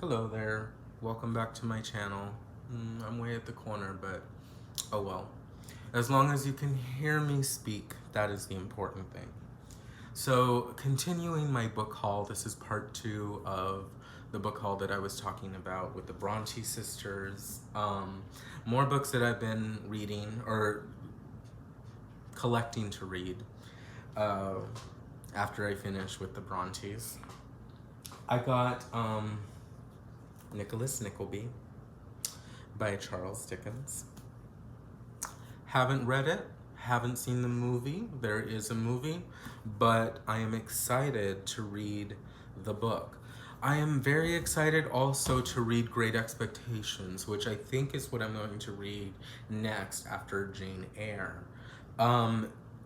Hello there, welcome back to my channel. I'm way at the corner, but oh well. As long as you can hear me speak, that is the important thing. So, continuing my book haul, this is part 2 of the book haul that I was talking about with the Bronte sisters. More books that I've been reading or collecting to read uh, after I finish with the Brontes. I got Nicholas Nickleby by Charles Dickens. Haven't read it, haven't seen the movie. There is a movie, but I am excited to read the book. I am very excited also to read Great Expectations, which I think is what I'm going to read next after Jane Eyre.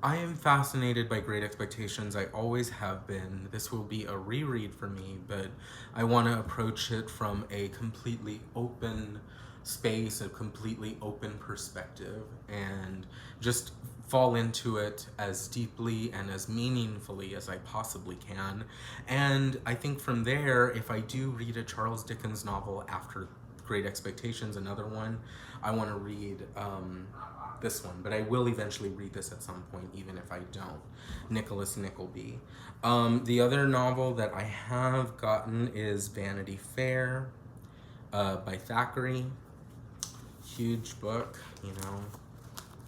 I am fascinated by Great Expectations. I always have been. This will be a reread for me, but I want to approach it from a completely open space, a completely open perspective, and just fall into it as deeply and as meaningfully as I possibly can. And I think from there, if I do read a Charles Dickens novel after Great Expectations, another one, I want to read this one, but I will eventually read this at some point, even if I don't. Nicholas Nickleby. The other novel that I have gotten is Vanity Fair by Thackeray. Huge book, you know,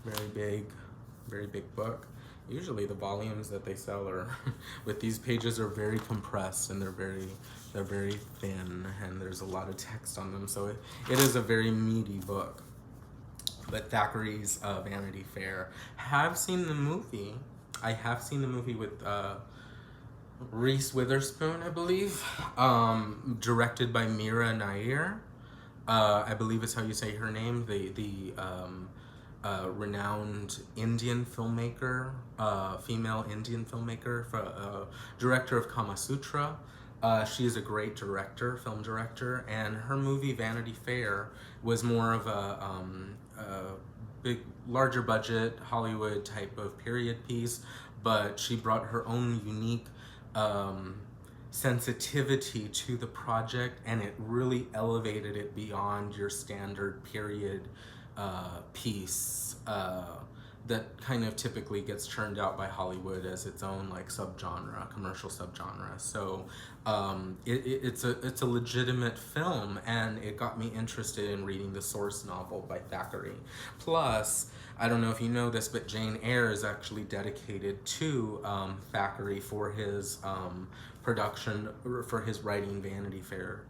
very big book. Usually the volumes that they sell are with these pages are very compressed, and they're very thin, and there's a lot of text on them, so it is a very meaty book. But Thackeray's Vanity Fair. Have seen the movie. I have seen the movie with Reese Witherspoon, I believe, directed by Mira Nair. I believe is how you say her name. The renowned Indian filmmaker, female Indian filmmaker, director of Kama Sutra. She is a great director, film director, and her movie Vanity Fair was more of a big, larger budget Hollywood type of period piece, but she brought her own unique sensitivity to the project, and it really elevated it beyond your standard period piece that kind of typically gets churned out by Hollywood as its own like subgenre, commercial subgenre. So it's a legitimate film, and it got me interested in reading the source novel by Thackeray. Plus, I don't know if you know this, but Jane Eyre is actually dedicated to Thackeray for his production, for his writing Vanity Fair.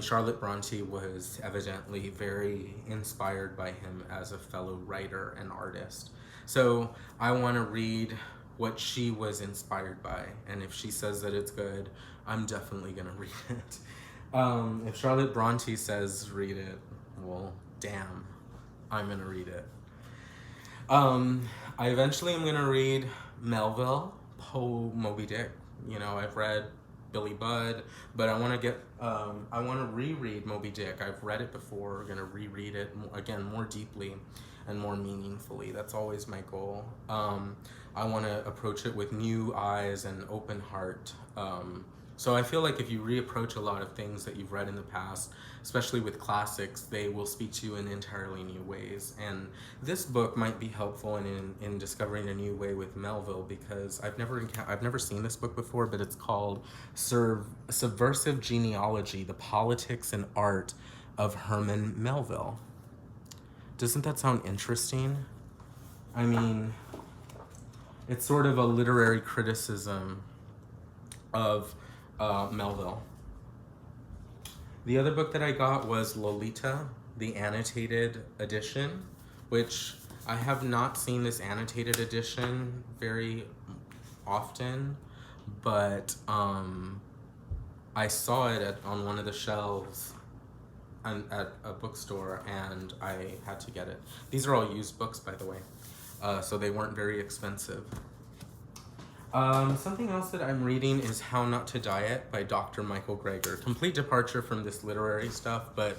Charlotte Bronte was evidently very inspired by him as a fellow writer and artist. So I want to read what she was inspired by, and if she says that it's good, I'm definitely gonna read it. If Charlotte Bronte says read it, well, damn, I'm gonna read it. I eventually am gonna read Melville, Poe, Moby Dick. You know, I've read Billy Budd, but I want to reread Moby Dick. I've read it before. I'm gonna reread it again more deeply and more meaningfully. That's always my goal. I want to approach it with new eyes and open heart. So I feel like if you reapproach a lot of things that you've read in the past, especially with classics, they will speak to you in entirely new ways. And this book might be helpful in discovering a new way with Melville, because I've never seen this book before, but it's called Subversive Genealogy: The Politics and Art of Herman Melville. Doesn't that sound interesting? I mean, it's sort of a literary criticism of Melville. The other book that I got was Lolita, the annotated edition, which I have not seen this annotated edition very often, but I saw it on one of the shelves at a bookstore, and I had to get it. These are all used books, by the way, so they weren't very expensive. Something else that I'm reading is How Not to Diet by Dr. Michael Greger. Complete departure from this literary stuff, but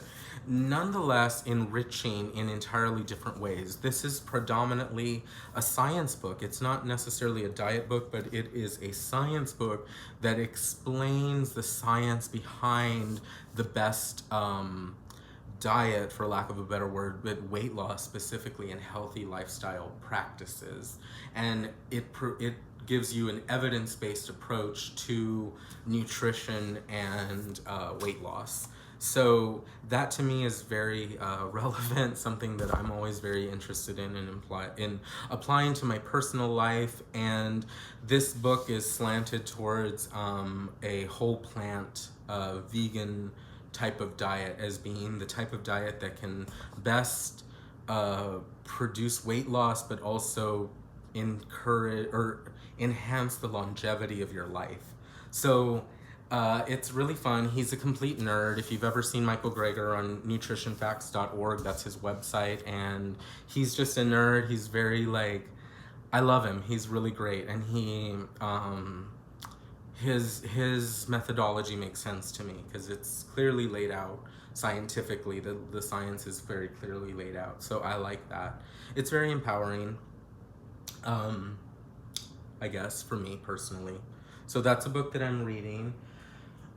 nonetheless enriching in entirely different ways. This is predominantly a science book. It's not necessarily a diet book, but it is a science book that explains the science behind the best diet, for lack of a better word, but weight loss specifically, and healthy lifestyle practices. And it gives you an evidence-based approach to nutrition and weight loss. So that to me is very relevant, something that I'm always very interested in applying to my personal life. And this book is slanted towards a whole plant vegan type of diet as being the type of diet that can best produce weight loss, but also encourage or enhance the longevity of your life. So it's really fun. He's a complete nerd. If you've ever seen Michael Greger on nutritionfacts.org, that's his website, and he's just a nerd. He's very like, I love him. He's really great, and he his methodology makes sense to me because it's clearly laid out scientifically. The science is very clearly laid out, so I like that. It's very empowering, I guess, for me personally. So that's a book that I'm reading.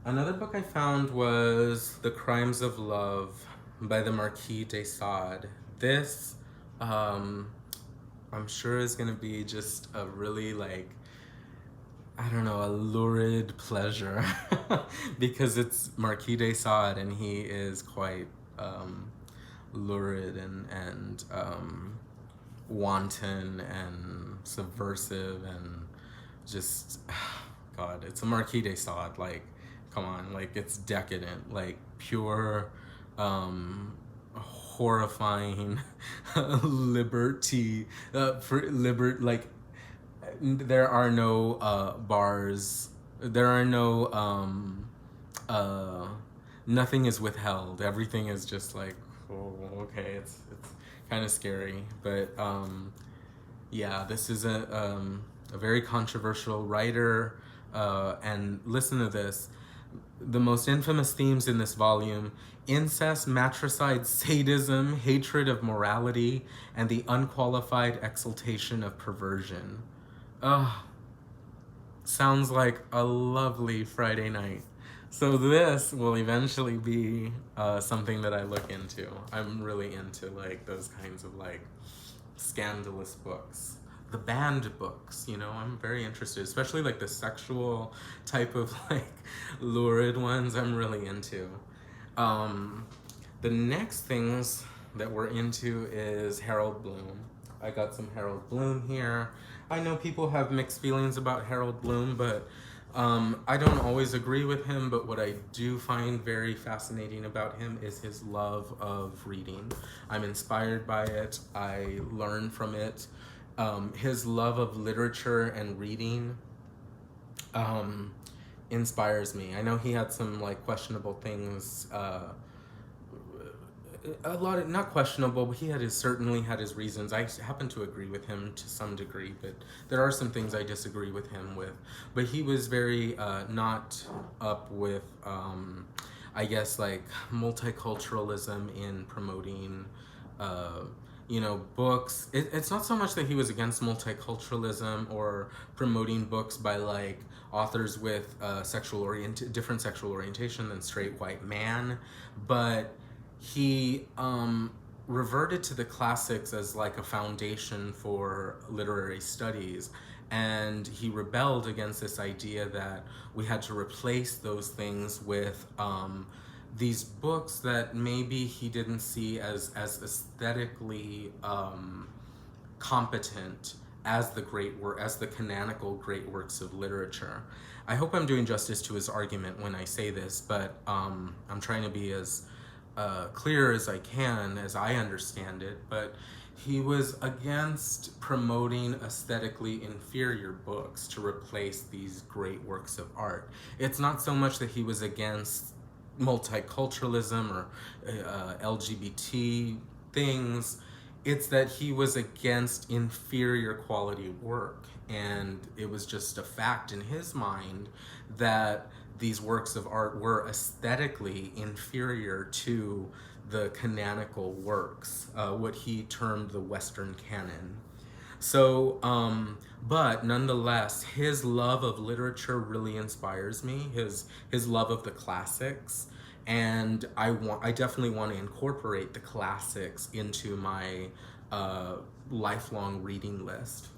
Another book I found was The Crimes of Love by the Marquis de Sade. This, I'm sure is going to be just a really like, I don't know, a lurid pleasure because it's Marquis de Sade and he is quite lurid and wanton and subversive and just, God, it's a Marquis de Sade, like, come on, like, it's decadent, like, pure, horrifying liberty, like, there are no bars, there are no, nothing is withheld, everything is just like, oh, okay, it's kind of scary, but, yeah, this is a very controversial writer, and listen to this. The most infamous themes in this volume: incest, matricide, sadism, hatred of morality, and the unqualified exaltation of perversion. Ugh. Sounds like a lovely Friday night. So this will eventually be something that I look into. I'm really into like those kinds of like scandalous books. The banned books, you know, I'm very interested, especially like the sexual type of like lurid ones I'm really into. The next things that we're into is Harold Bloom. I got some Harold Bloom here. I know people have mixed feelings about Harold Bloom, but I don't always agree with him, but what I do find very fascinating about him is his love of reading. I'm inspired by it. I learn from it. His love of literature and reading inspires me. I know he had some like questionable things, a lot of, not questionable, but he certainly had his reasons. I happen to agree with him to some degree, but there are some things I disagree with him with. But he was very not up with, I guess, like multiculturalism in promoting you know, books. It's not so much that he was against multiculturalism or promoting books by like authors with different sexual orientation than straight white man, but he reverted to the classics as like a foundation for literary studies, and he rebelled against this idea that we had to replace those things with these books that maybe he didn't see as aesthetically competent as the canonical great works of literature. I hope I'm doing justice to his argument when I say this, but I'm trying to be as clear as I can, as I understand it. But he was against promoting aesthetically inferior books to replace these great works of art. It's not so much that he was against multiculturalism or LGBT things. it's that he was against inferior quality work, and it was just a fact in his mind that these works of art were aesthetically inferior to the canonical works, what he termed the Western canon. So, but nonetheless, his love of literature really inspires me. His love of the classics, and I definitely want to incorporate the classics into my lifelong reading list.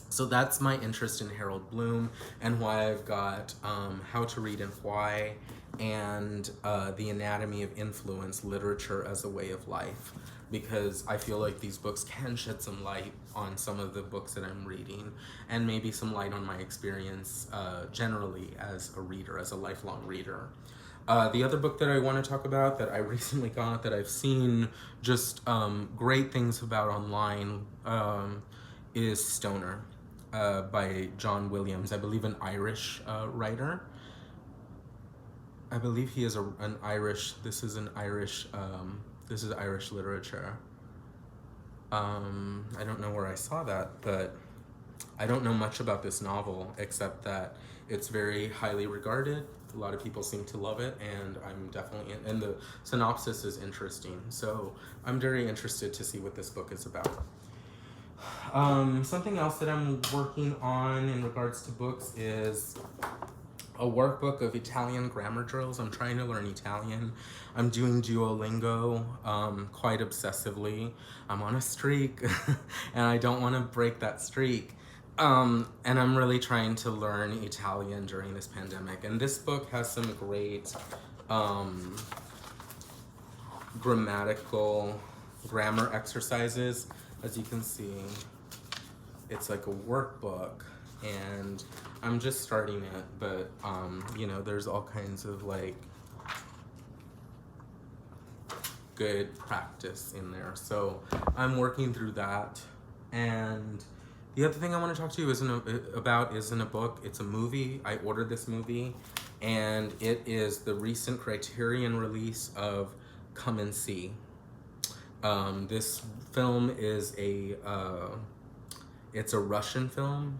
So that's my interest in Harold Bloom, and why I've got How to Read and Why, and The Anatomy of Influence, Literature as a Way of Life, because I feel like these books can shed some light on some of the books that I'm reading, and maybe some light on my experience generally as a reader, as a lifelong reader. The other book that I want to talk about that I recently got, that I've seen just great things about online, is Stoner, by John Williams. I believe an Irish writer. I believe he is an Irish. This is an Irish. This is Irish literature. I don't know where I saw that, but I don't know much about this novel except that it's very highly regarded. A lot of people seem to love it, and I'm definitely in, and the synopsis is interesting. So I'm very interested to see what this book is about. Something else that I'm working on in regards to books is a workbook of Italian grammar drills. I'm trying to learn Italian. I'm doing Duolingo quite obsessively. I'm on a streak and I don't want to break that streak. And I'm really trying to learn Italian during this pandemic. And this book has some great grammar exercises. As you can see, it's like a workbook, and I'm just starting it, but you know, there's all kinds of like good practice in there. So I'm working through that. And the other thing I want to talk to you isn't a book, it's a movie. I ordered this movie, and it is the recent Criterion release of Come and See. This film is it's a Russian film,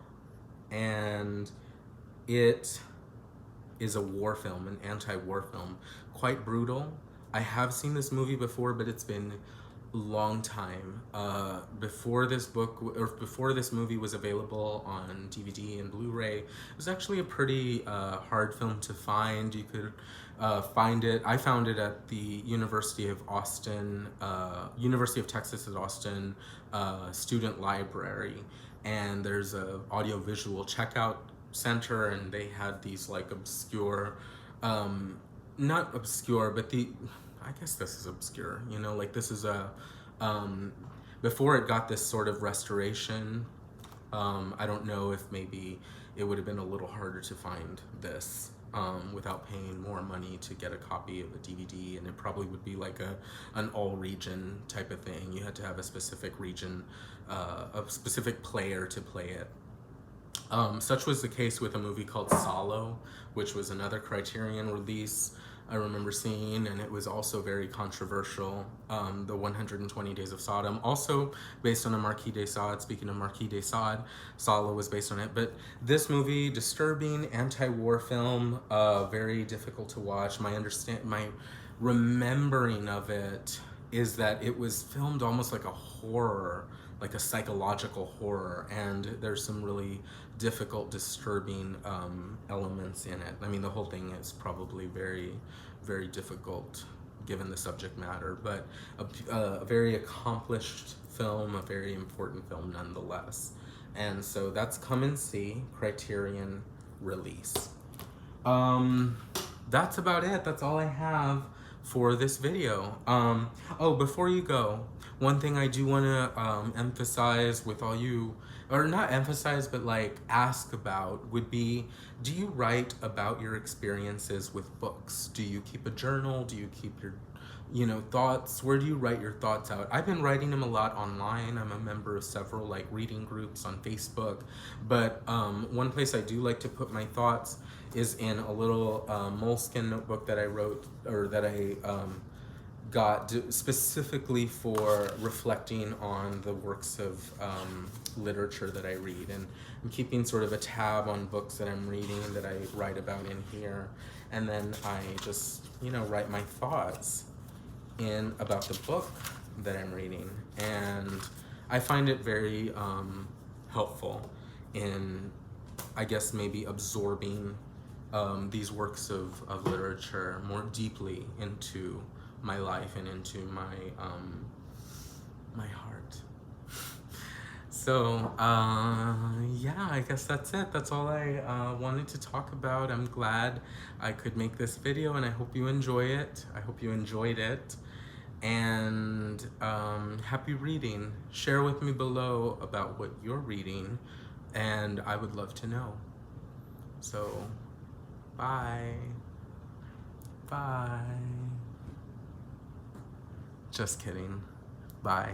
and it is a war film, an anti-war film, quite brutal. I have seen this movie before, but it's been a long time. Before this movie was available on DVD and Blu-ray, it was actually a pretty hard film to find. You could find it. I found it at the University of Texas at Austin student library, and there's a audiovisual checkout center, and they had these like obscure, not obscure, but I guess this is obscure, you know, like this is a, before it got this sort of restoration, I don't know if maybe it would have been a little harder to find this without paying more money to get a copy of a DVD, and it probably would be like an all-region type of thing. You had to have a specific region, a specific player to play it. Such was the case with a movie called Salo, which was another Criterion release I remember seeing, and it was also very controversial. The 120 Days of Sodom, also based on a Marquis de Sade. Speaking of Marquis de Sade, Salo was based on it. But this movie, disturbing anti-war film, very difficult to watch. My remembering of it is that it was filmed almost like a horror, like a psychological horror, and there's some really difficult, disturbing elements in it. I mean, the whole thing is probably very, very difficult given the subject matter, but a very accomplished film, a very important film nonetheless. And so that's Come and See, Criterion release. That's about it. That's all I have for this video. Oh, before you go, one thing I do want to emphasize with all you, or not emphasize, but like ask about, would be, do you write about your experiences with books? Do you keep a journal? Do you keep your, thoughts? Where do you write your thoughts out? I've been writing them a lot online. I'm a member of several like reading groups on Facebook, but one place I do like to put my thoughts is in a little moleskin notebook that I wrote, or that I got specifically for reflecting on the works of literature that I read, and I'm keeping sort of a tab on books that I'm reading that I write about in here, and then I just, you know, write my thoughts in about the book that I'm reading, and I find it very helpful in, I guess, maybe absorbing these works of literature more deeply into my life and into my my heart. So yeah, I guess that's it. That's all I wanted to talk about. I'm glad I could make this video, and I hope you enjoy it. I hope you enjoyed it. And happy reading. Share with me below about what you're reading, and I would love to know. So bye. Bye. Just kidding. Bye.